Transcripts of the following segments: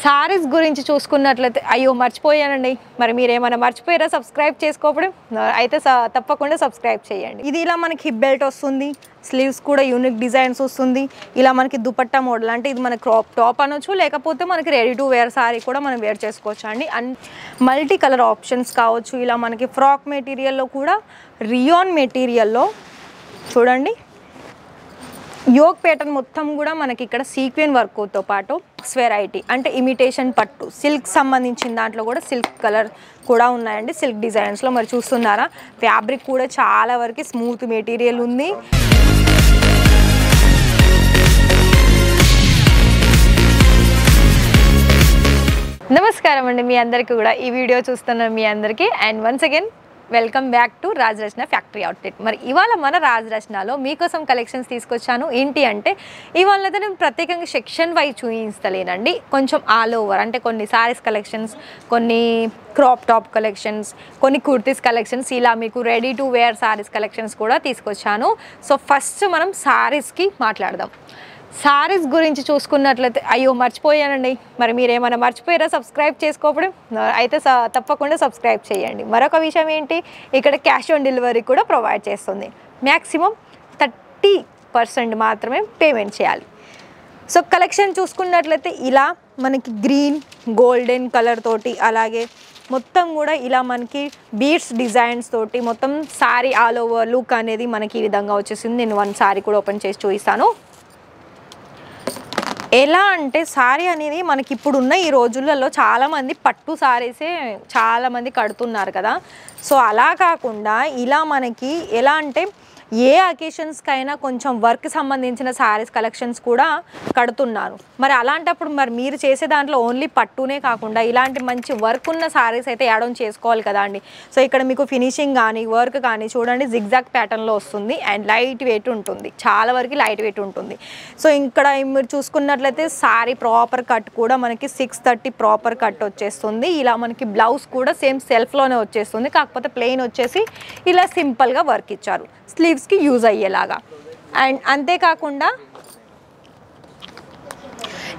సారీస్ గురించి చూసుకున్నట్లయితే అయ్యో మర్చిపోయానండి. మరి మీరేమైనా మర్చిపోయారా సబ్స్క్రైబ్ చేసుకోవడం? అయితే తప్పకుండా సబ్స్క్రైబ్ చేయండి. ఇది ఇలా మనకి హిప్ బెల్ట్ వస్తుంది, స్లీవ్స్ కూడా యూనిక్ డిజైన్స్ వస్తుంది. ఇలా మనకి దుపట్టా మోడల్, అంటే ఇది మన క్రాప్ టాప్ అనొచ్చు, లేకపోతే మనకి రెడీ టు వేర్ సారీ కూడా మనం వేర్ చేసుకోవచ్చు అండి. అండ్ మల్టీ కలర్ ఆప్షన్స్ కావచ్చు. ఇలా మనకి ఫ్రాక్ మెటీరియల్లో కూడా రియాన్ మెటీరియల్లో చూడండి, యోగ్ ప్యాటర్న్ మొత్తం కూడా మనకి ఇక్కడ సీక్వెన్ వర్క్తో పాటు వెరైటీ అంటే ఇమిటేషన్ పట్టు సిల్క్ సంబంధించిన దాంట్లో కూడా సిల్క్ కలర్ కూడా ఉన్నాయండి. సిల్క్ డిజైన్స్లో మరి చూస్తున్నారా, ఫ్యాబ్రిక్ కూడా చాలా వరకు స్మూత్ మెటీరియల్ ఉంది. నమస్కారం అండి మీ అందరికీ కూడా, ఈ వీడియో చూస్తున్న మీ అందరికీ. And once again welcome back to రాజరచన factory outlet. మరి ఇవాళ మన రాజరచనలో మీకోసం కలెక్షన్స్ తీసుకొచ్చాను. ఏంటి అంటే ఇవాళ అయితే నేను ప్రత్యేకంగా సెక్షన్ వైజ్ చూపిస్తలేనండి, కొంచెం ఆల్ ఓవర్, అంటే కొన్ని సారీస్ కలెక్షన్స్, కొన్ని క్రాప్ టాప్ కలెక్షన్స్, కొన్ని కుర్తీస్ కలెక్షన్స్, ఇలా మీకు ready to wear sarees collections కూడా తీసుకొచ్చాను. సో ఫస్ట్ మనం సారీస్కి మాట్లాడదాం. సారీస్ గురించి చూసుకున్నట్లయితే అయ్యో మర్చిపోయానండి. మరి మీరేమైనా మర్చిపోయారా సబ్స్క్రైబ్ చేసుకోవడం? అయితే తప్పకుండా సబ్స్క్రైబ్ చేయండి. మరొక విషయం ఏంటి, ఇక్కడ క్యాష్ ఆన్ డెలివరీ కూడా ప్రొవైడ్ చేస్తుంది. మ్యాక్సిమం 30% మాత్రమే పేమెంట్ చేయాలి. సో కలెక్షన్ చూసుకున్నట్లయితే ఇలా మనకి గ్రీన్ గోల్డెన్ కలర్ తోటి, అలాగే మొత్తం కూడా ఇలా మనకి బీడ్స్ డిజైన్స్ తోటి మొత్తం సారీ ఆల్ ఓవర్ లుక్ అనేది మనకి ఈ విధంగా వచ్చేసింది. నేను వన్ సారీ కూడా ఓపెన్ చేసి చూపిస్తాను. ఎలా అంటే సారీ అనేది మనకి ఇప్పుడున్న ఈ రోజులలో చాలామంది పట్టు సారీసే చాలామంది కడుతున్నారు కదా. సో అలా కాకుండా ఇలా మనకి ఎలా అంటే ఏ అకేషన్స్కైనా కొంచెం వర్క్ సంబంధించిన సారీస్ కలెక్షన్స్ కూడా కడుతున్నారు. మరి అలాంటప్పుడు మరి మీరు చేసే దాంట్లో ఓన్లీ పట్టునే కాకుండా ఇలాంటి మంచి వర్క్ ఉన్న సారీస్ అయితే యాడ్ ఆన్ చేసుకోవాలి కదా అండి. సో ఇక్కడ మీకు ఫినిషింగ్ కానీ వర్క్ కానీ చూడండి జిగ్జాగ్ ప్యాటర్న్లో వస్తుంది. అండ్ లైట్ వెయిట్ ఉంటుంది, చాలా వరకు లైట్ వెయిట్ ఉంటుంది. సో ఇక్కడ మీరు చూసుకున్నట్లయితే సారీ ప్రాపర్ కట్ కూడా మనకి 630 ప్రాపర్ కట్ వచ్చేస్తుంది. ఇలా మనకి బ్లౌజ్ కూడా సేమ్ సెల్ఫ్లోనే వచ్చేస్తుంది, కాకపోతే ప్లెయిన్ వచ్చేసి ఇలా సింపుల్గా వర్క్ ఇచ్చారు స్లీవ్స్కి యూజ్ అయ్యేలాగా. అండ్ అంతేకాకుండా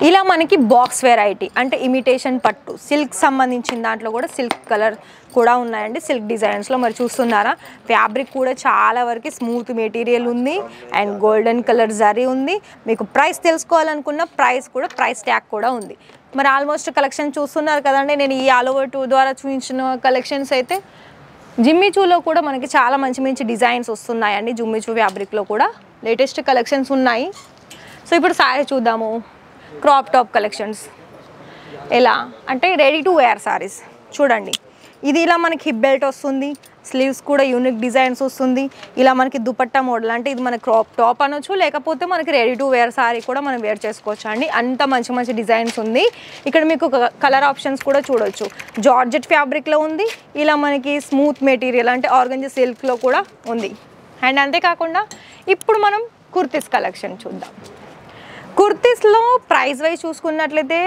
ఇలా మనకి బాక్స్ వెరైటీ అంటే ఇమిటేషన్ పట్టు సిల్క్ సంబంధించిన దాంట్లో కూడా సిల్క్ కలర్ కూడా ఉన్నాయండి. సిల్క్ డిజైన్స్లో మరి చూస్తున్నారా, ఫ్యాబ్రిక్ కూడా చాలా వరకు స్మూత్ మెటీరియల్ ఉంది. అండ్ గోల్డెన్ కలర్ జరీ ఉంది. మీకు ప్రైస్ తెలుసుకోవాలనుకున్న ప్రైస్ ట్యాగ్ కూడా ఉంది. మరి ఆల్మోస్ట్ కలెక్షన్ చూస్తున్నారు కదండి. నేను ఈ ఆల్ ఓవర్ 2 ద్వారా చూపించిన కలెక్షన్స్ అయితే జిమ్మిచూలో కూడా మనకి చాలా మంచి మంచి డిజైన్స్ వస్తున్నాయండి. జిమ్మిచూ ఫ్యాబ్రిక్లో కూడా లేటెస్ట్ కలెక్షన్స్ ఉన్నాయి. సో ఇప్పుడు సారీ చూద్దాము. క్రాప్ టాప్ కలెక్షన్స్ ఎలా అంటే రెడీ టు వేర్ సారీస్ చూడండి. ఇది ఇలా మనకి హిప్ బెల్ట్ వస్తుంది, స్లీవ్స్ కూడా యూనిక్ డిజైన్స్ వస్తుంది. ఇలా మనకి దుపట్టా మోడల్, అంటే ఇది మన క్రాప్ టాప్ అనొచ్చు, లేకపోతే మనకి రెడీ టు వేర్ సారీ కూడా మనం వేర్ చేసుకోవచ్చు అండి. అంత మంచి మంచి డిజైన్స్ ఉంది. ఇక్కడ మీకు కలర్ ఆప్షన్స్ కూడా చూడొచ్చు. జార్జెట్ ఫ్యాబ్రిక్లో ఉంది, ఇలా మనకి స్మూత్ మెటీరియల్ అంటే ఆర్గంజా సిల్క్లో కూడా ఉంది. అండ్ అంతేకాకుండా ఇప్పుడు మనం కుర్తీస్ కలెక్షన్ చూద్దాం. కుర్తీస్లో ప్రైస్ వైజ్ చూసుకున్నట్లయితే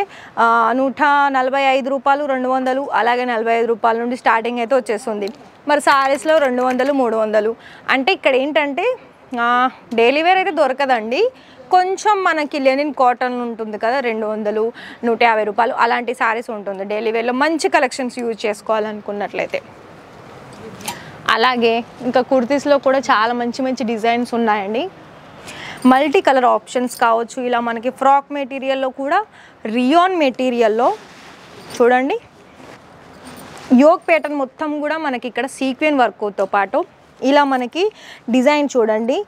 145 రూపాయలు, 200, అలాగే 45 రూపాయల నుండి స్టార్టింగ్ అయితే వచ్చేస్తుంది. మరి సారీస్లో 200, 300. అంటే ఇక్కడ ఏంటంటే డైలీ వేర్ అయితే దొరకదండి. కొంచెం మనకి లెనిన్ కాటన్ ఉంటుంది కదా, 200, 150 రూపాయలు అలాంటి సారీస్ ఉంటుంది డైలీ వేర్లో మంచి కలెక్షన్స్ యూజ్ చేసుకోవాలనుకున్నట్లయితే. అలాగే ఇంకా కుర్తీస్లో కూడా చాలా మంచి మంచి డిజైన్స్ ఉన్నాయండి. మల్టీ కలర్ ఆప్షన్స్ కావచ్చు. ఇలా మనకి ఫ్రాక్ మెటీరియల్లో కూడా రియాన్ మెటీరియల్లో చూడండి, యోగ్ ప్యాటర్న్ మొత్తం కూడా మనకి ఇక్కడ సీక్వెన్ వర్క్తో పాటు ఇలా మనకి డిజైన్ చూడండి.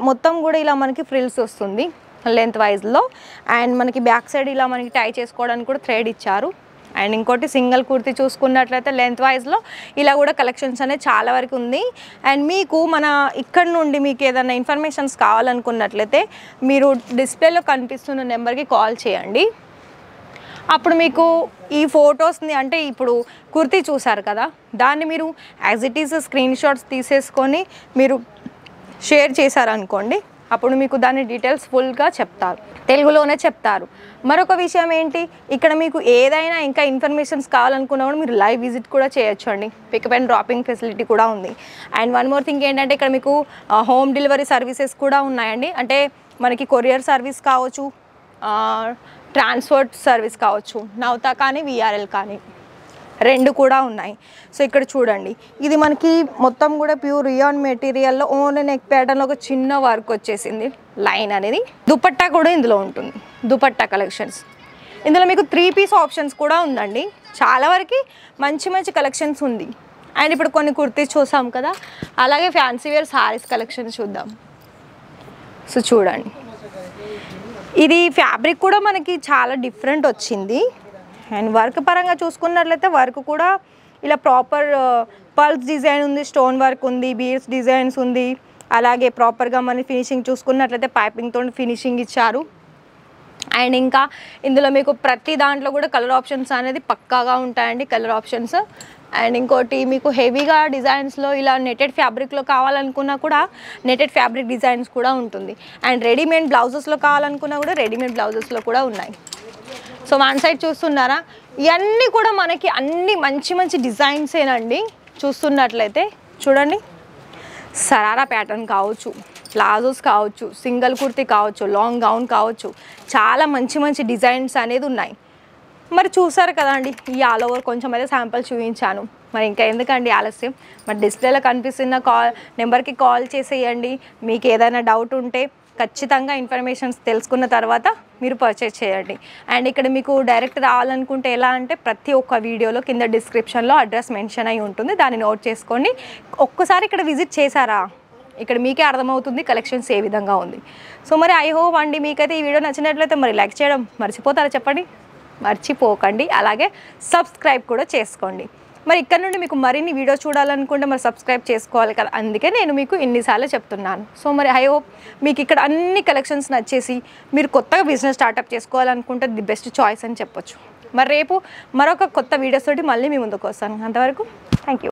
మొత్తం కూడా ఇలా మనకి ఫ్రిల్స్ వస్తుంది లెంత్ వైజ్లో. అండ్ మనకి బ్యాక్ సైడ్ ఇలా మనకి టై చేసుకోవడానికి కూడా థ్రెడ్ ఇచ్చారు. అండ్ ఇంకోటి సింగిల్ కుర్తీ చూసుకున్నట్లయితే లెంత్ వైజ్లో ఇలా కూడా కలెక్షన్స్ అనేది చాలా వరకు ఉంది. అండ్ మీకు మన ఇక్కడ నుండి మీకు ఏదైనా ఇన్ఫర్మేషన్స్ కావాలనుకున్నట్లయితే మీరు డిస్ప్లేలో కనిపిస్తున్న నెంబర్కి కాల్ చేయండి. అప్పుడు మీకు ఈ ఫొటోస్ని, అంటే ఇప్పుడు కుర్తీ చూసారు కదా, దాన్ని మీరు as it is screen shots తీసేసుకొని మీరు షేర్ చేశారనుకోండి, అప్పుడు మీకు దాని డీటెయిల్స్ ఫుల్గా చెప్తారు, తెలుగులోనే చెప్తారు. మరొక విషయం ఏంటి, ఇక్కడ మీకు ఏదైనా ఇంకా ఇన్ఫర్మేషన్స్ కావాలనుకున్నప్పుడు మీరు లైవ్ విజిట్ కూడా చేయొచ్చు అండి. పికప్ అండ్ డ్రాపింగ్ ఫెసిలిటీ కూడా ఉంది. అండ్ వన్ మోర్ థింగ్ ఏంటంటే ఇక్కడ మీకు హోమ్ డెలివరీ సర్వీసెస్ కూడా ఉన్నాయండి. అంటే మనకి కొరియర్ సర్వీస్ కావచ్చు, ట్రాన్స్పోర్ట్ సర్వీస్ కావచ్చు, నౌతా కానీ విఆర్ఎల్ కానీ రెండు కూడా ఉన్నాయి. సో ఇక్కడ చూడండి, ఇది మనకి మొత్తం కూడా ప్యూర్ రియాన్ మెటీరియల్లో ఓన్లీ నెక్ ప్యాటర్న్లో ఒక చిన్న వర్క్ వచ్చేసింది లైన్ అనేది. దుపట్టా కూడా ఇందులో ఉంటుంది, దుపట్టా కలెక్షన్స్. ఇందులో మీకు 3 పీస్ ఆప్షన్స్ కూడా ఉందండి. చాలా వరకు మంచి మంచి కలెక్షన్స్ ఉంది. అండ్ ఇప్పుడు కొన్ని కుర్తీస్ చూసాం కదా, అలాగే ఫ్యాన్సీ వేర్ సారీస్ కలెక్షన్స్ చూద్దాం. సో చూడండి, ఇది ఫ్యాబ్రిక్ కూడా మనకి చాలా డిఫరెంట్ వచ్చింది. అండ్ వర్క్ పరంగా చూసుకున్నట్లయితే వర్క్ కూడా ఇలా ప్రాపర్ పల్స్ డిజైన్ ఉంది, స్టోన్ వర్క్ ఉంది, బీడ్స్ డిజైన్స్ ఉంది. అలాగే ప్రాపర్గా మన ఫినిషింగ్ చూసుకున్నట్లయితే పైపింగ్తో ఫినిషింగ్ ఇచ్చారు. అండ్ ఇంకా ఇందులో మీకు ప్రతి దాంట్లో కూడా కలర్ ఆప్షన్స్ అనేది పక్కాగా ఉంటాయండి, కలర్ ఆప్షన్స్. అండ్ ఇంకోటి మీకు హెవీగా డిజైన్స్లో ఇలా నెటెడ్ ఫ్యాబ్రిక్లో కావాలనుకున్నా కూడా నెటెడ్ ఫ్యాబ్రిక్ డిజైన్స్ కూడా ఉంటుంది. అండ్ రెడీమేడ్ బ్లౌజెస్లో కావాలనుకున్నా కూడా రెడీమేడ్ బ్లౌజెస్లో కూడా ఉన్నాయి. సో వన్ సైడ్ చూస్తున్నారా, ఇవన్నీ కూడా మనకి అన్ని మంచి మంచి డిజైన్సేనండి. చూస్తున్నట్లయితే చూడండి, సరారా ప్యాటర్న్ కావచ్చు, ప్లాజోస్ కావచ్చు, సింగిల్ కుర్తీ కావచ్చు, లాంగ్ గౌన్ కావచ్చు, చాలా మంచి మంచి డిజైన్స్ అనేది ఉన్నాయి. మరి చూసారు కదండి, ఈ ఆల్ ఓవర్ కొంచెం అయితే శాంపుల్ చూపించాను. మరి ఇంకా ఎందుకండి ఆలస్యం, మరి డిస్ప్లేలో కనిపిస్తున్న నెంబర్కి కాల్ చేసేయండి. మీకు ఏదైనా డౌట్ ఉంటే ఖచ్చితంగా ఇన్ఫర్మేషన్స్ తెలుసుకున్న తర్వాత మీరు పర్చేస్ చేయండి. అండ్ ఇక్కడ మీకు డైరెక్ట్ రావాలనుకుంటే ఎలా అంటే, ప్రతి ఒక్క వీడియోలో కింద డిస్క్రిప్షన్లో అడ్రస్ మెన్షన్ అయి ఉంటుంది, దాన్ని నోట్ చేసుకోండి. ఒక్కసారి ఇక్కడ విజిట్ చేశారా, ఇక్కడ మీకే అర్థమవుతుంది కలెక్షన్స్ ఏ విధంగా ఉంది. సో మరి ఐ హోప్ అండి మీకైతే ఈ వీడియో నచ్చినట్లయితే మరి లైక్ చేయడం మర్చిపోతారా చెప్పండి, మర్చిపోకండి. అలాగే సబ్స్క్రైబ్ కూడా చేసుకోండి. మరి ఇక్కడ నుండి మీకు మరిన్ని వీడియోస్ చూడాలనుకుంటే మరి సబ్స్క్రైబ్ చేసుకోవాలి కదా, అందుకే నేను మీకు ఇన్నిసార్లు చెప్తున్నాను. సో మరి ఐ హోప్ మీకు ఇక్కడ అన్ని కలెక్షన్స్ నచ్చేసి మీరు కొత్తగా బిజినెస్ స్టార్ట్అప్ చేసుకోవాలనుకుంటే ది బెస్ట్ చాయిస్ అని చెప్పొచ్చు. మరి రేపు మరొక కొత్త వీడియోస్ తోటి మళ్ళీ మీ ముందుకు వస్తాను. అంతవరకు థ్యాంక్ యూ.